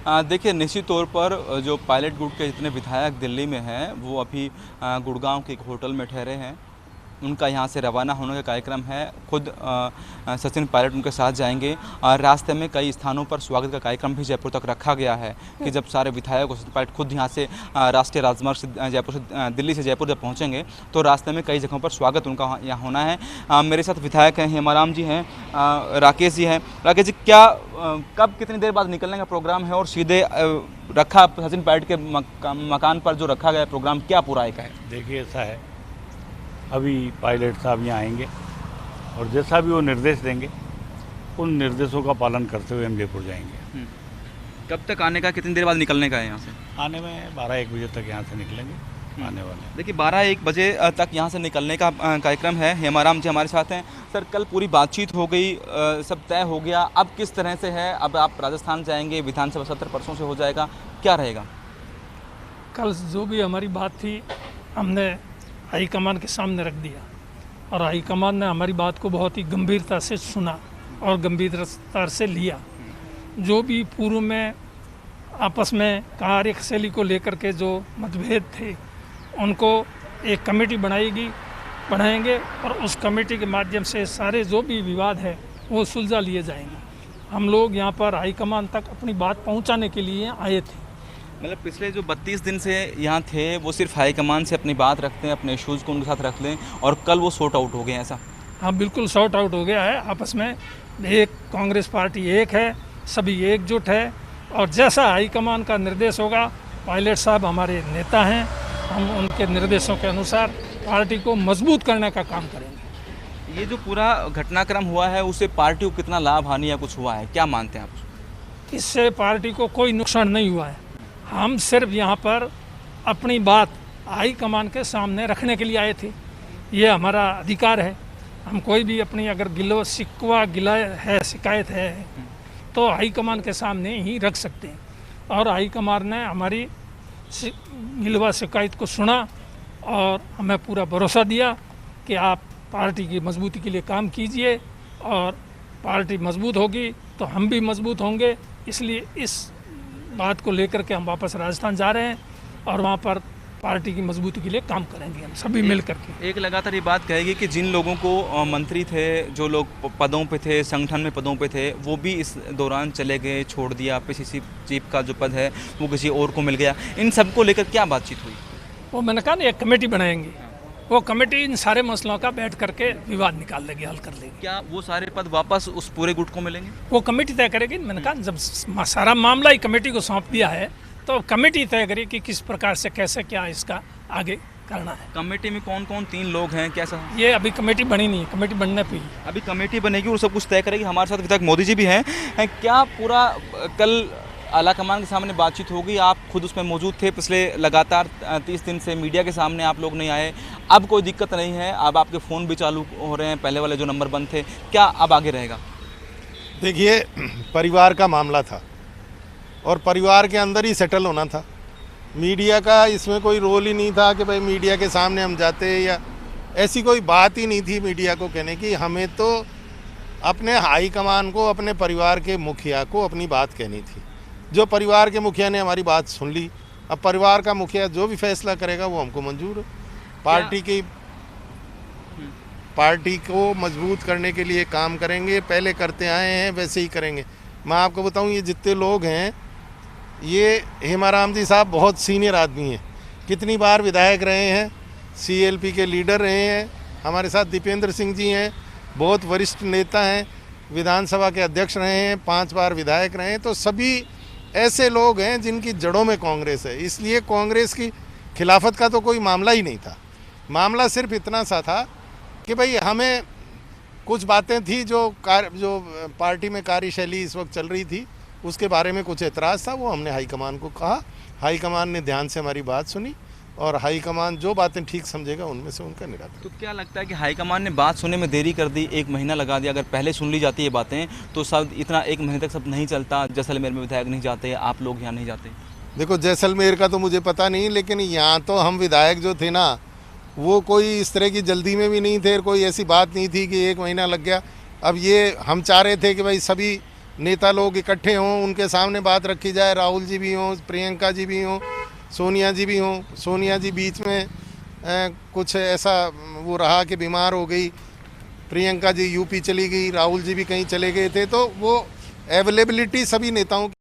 देखिए, निश्चित तौर पर जो पायलट गुट के जितने विधायक दिल्ली में हैं, वो अभी गुड़गांव के एक होटल में ठहरे हैं। उनका यहाँ से रवाना होने का कार्यक्रम है। खुद सचिन पायलट उनके साथ जाएंगे और रास्ते में कई स्थानों पर स्वागत का कार्यक्रम भी जयपुर तक रखा गया है कि जब सारे विधायक और सचिन पायलट खुद यहाँ से राष्ट्रीय राजमार्ग से जयपुर से दिल्ली से जयपुर जब पहुँचेंगे तो रास्ते में कई जगहों पर स्वागत उनका यहाँ होना है। मेरे साथ विधायक हैं, हेमाराम जी हैं, राकेश जी हैं। राकेश जी, क्या कब कितनी देर बाद निकलने का प्रोग्राम है और सीधे रखा सचिन पायलट के मकान पर जो रखा गया प्रोग्राम क्या पूरा एक है? देखिए, ऐसा है, अभी पायलट साहब यहाँ आएंगे और जैसा भी वो निर्देश देंगे उन निर्देशों का पालन करते हुए हम जयपुर जाएंगे। कब तक आने का, कितनी देर बाद निकलने का है यहाँ से? आने में 12-1 बजे तक यहाँ से निकलेंगे, आने वाले। देखिए, 12-1 बजे तक यहाँ से निकलने का कार्यक्रम है। हेमाराम जी हमारे साथ हैं। सर, कल पूरी बातचीत हो गई, सब तय हो गया, अब किस तरह से है? अब आप राजस्थान जाएंगे, विधानसभा सत्र परसों से हो जाएगा, क्या रहेगा? कल जो भी हमारी बात थी हमने हाईकमान के सामने रख दिया और हाईकमान ने हमारी बात को बहुत ही गंभीरता से सुना और गंभीरता से लिया। जो भी पूर्व में आपस में कार्यशैली को लेकर के जो मतभेद थे उनको एक कमेटी बनाएंगे और उस कमेटी के माध्यम से सारे जो भी विवाद है वो सुलझा लिए जाएंगे। हम लोग यहाँ पर हाईकमान तक अपनी बात पहुँचाने के लिए आए थे। मतलब पिछले जो 32 दिन से यहाँ थे वो सिर्फ हाईकमान से अपनी बात रखते हैं, अपने इशूज़ को उनके साथ रख लें और कल वो सॉर्ट आउट हो गए हैं, ऐसा? हाँ, बिल्कुल सॉर्ट आउट हो गया है आपस में। एक कांग्रेस पार्टी एक है, सभी एकजुट है और जैसा हाईकमान का निर्देश होगा, पायलट साहब हमारे नेता हैं, हम उनके निर्देशों के अनुसार पार्टी को मजबूत करने का काम करेंगे। ये जो पूरा घटनाक्रम हुआ है उससे पार्टी को कितना लाभ हानि या कुछ हुआ है, क्या मानते हैं आप? इससे पार्टी को कोई नुकसान नहीं हुआ है। हम सिर्फ यहाँ पर अपनी बात हाईकमान के सामने रखने के लिए आए थे, ये हमारा अधिकार है। हम कोई भी अपनी अगर गिला है, शिकायत है तो हाईकमान के सामने ही रख सकते हैं और हाईकमान ने हमारी गिलवा शिकायत को सुना और हमें पूरा भरोसा दिया कि आप पार्टी की मजबूती के लिए काम कीजिए और पार्टी मजबूत होगी तो हम भी मजबूत होंगे। इसलिए इस बात को लेकर के हम वापस राजस्थान जा रहे हैं और वहाँ पर पार्टी की मजबूती के लिए काम करेंगे हम सभी मिल करके। एक लगातार ये बात कहेगी कि जिन लोगों को मंत्री थे, जो लोग पदों पे थे, संगठन में पदों पे थे, वो भी इस दौरान चले गए, छोड़ दिया, पीसीसी चीफ का जो पद है वो किसी और को मिल गया। इन सब को लेकर क्या बातचीत हुई? वो मैंने कहा ना, एक कमेटी बनाएंगे, वो कमेटी इन सारे मसलों का बैठ करके विवाद निकाल लेगी, हल कर लेगी। क्या वो सारे पद वापस उस पूरे गुट को मिलेंगे? वो कमेटी तय करेगी। मैंने कहा जब सारा मामला ही कमेटी को सौंप दिया है तो कमेटी तय करेगी कि किस प्रकार से कैसे क्या इसका आगे करना है। कमेटी में कौन कौन 3 लोग हैं, कैसा? ये अभी कमेटी बनी नहीं है, कमेटी बनने पे ही अभी कमेटी बनेगी और सब कुछ तय करेगी। हमारे साथ विधायक मोदी जी भी हैं। क्या पूरा कल आलाकमान के सामने बातचीत होगी? आप खुद उसमें मौजूद थे, पिछले लगातार 30 दिन से मीडिया के सामने आप लोग नहीं आए, अब कोई दिक्कत नहीं है, अब आपके फ़ोन भी चालू हो रहे हैं, पहले वाले जो नंबर बंद थे, क्या अब आगे रहेगा? देखिए, परिवार का मामला था और परिवार के अंदर ही सेटल होना था। मीडिया का इसमें कोई रोल ही नहीं था कि भाई मीडिया के सामने हम जाते, या ऐसी कोई बात ही नहीं थी मीडिया को कहने की। हमें तो अपने हाईकमान को, अपने परिवार के मुखिया को अपनी बात कहनी थी। जो परिवार के मुखिया ने हमारी बात सुन ली, अब परिवार का मुखिया जो भी फैसला करेगा वो हमको मंजूर है। पार्टी को मजबूत करने के लिए काम करेंगे, पहले करते आए हैं वैसे ही करेंगे। मैं आपको बताऊं, ये जितने लोग हैं, ये हेमाराम जी साहब बहुत सीनियर आदमी हैं, कितनी बार विधायक रहे हैं, सीएलपी के लीडर रहे हैं। हमारे साथ दीपेंद्र सिंह जी हैं, बहुत वरिष्ठ नेता हैं, विधानसभा के अध्यक्ष रहे हैं, 5 बार विधायक रहे हैं। तो सभी ऐसे लोग हैं जिनकी जड़ों में कांग्रेस है, इसलिए कांग्रेस की खिलाफत का तो कोई मामला ही नहीं था। मामला सिर्फ इतना सा था कि भाई हमें कुछ बातें थी जो पार्टी में कार्यशैली इस वक्त चल रही थी, उसके बारे में कुछ एतराज़ था, वो हमने हाईकमान को कहा। हाईकमान ने ध्यान से हमारी बात सुनी और हाईकमान जो बातें ठीक समझेगा उनमें से उनका निराकरण। तो क्या लगता है कि हाईकमान ने बात सुनने में देरी कर दी, 1 महीना लगा दिया? अगर पहले सुन ली जाती ये बातें तो सब इतना 1 महीने तक सब नहीं चलता। जैसलमेर में विधायक नहीं जाते, आप लोग यहाँ नहीं जाते। देखो, जैसलमेर का तो मुझे पता नहीं, लेकिन यहाँ तो हम विधायक जो थे ना, वो कोई इस तरह की जल्दी में भी नहीं थे, कोई ऐसी बात नहीं थी कि 1 महीना लग गया। अब ये हम चाह रहे थे कि भाई सभी नेता लोग इकट्ठे हों, उनके सामने बात रखी जाए। राहुल जी भी हों, प्रियंका जी भी हों, सोनिया जी भी हों। सोनिया जी बीच में कुछ ऐसा वो रहा कि बीमार हो गई, प्रियंका जी यूपी चली गई, राहुल जी भी कहीं चले गए थे, तो वो अवेलेबिलिटी सभी नेताओं की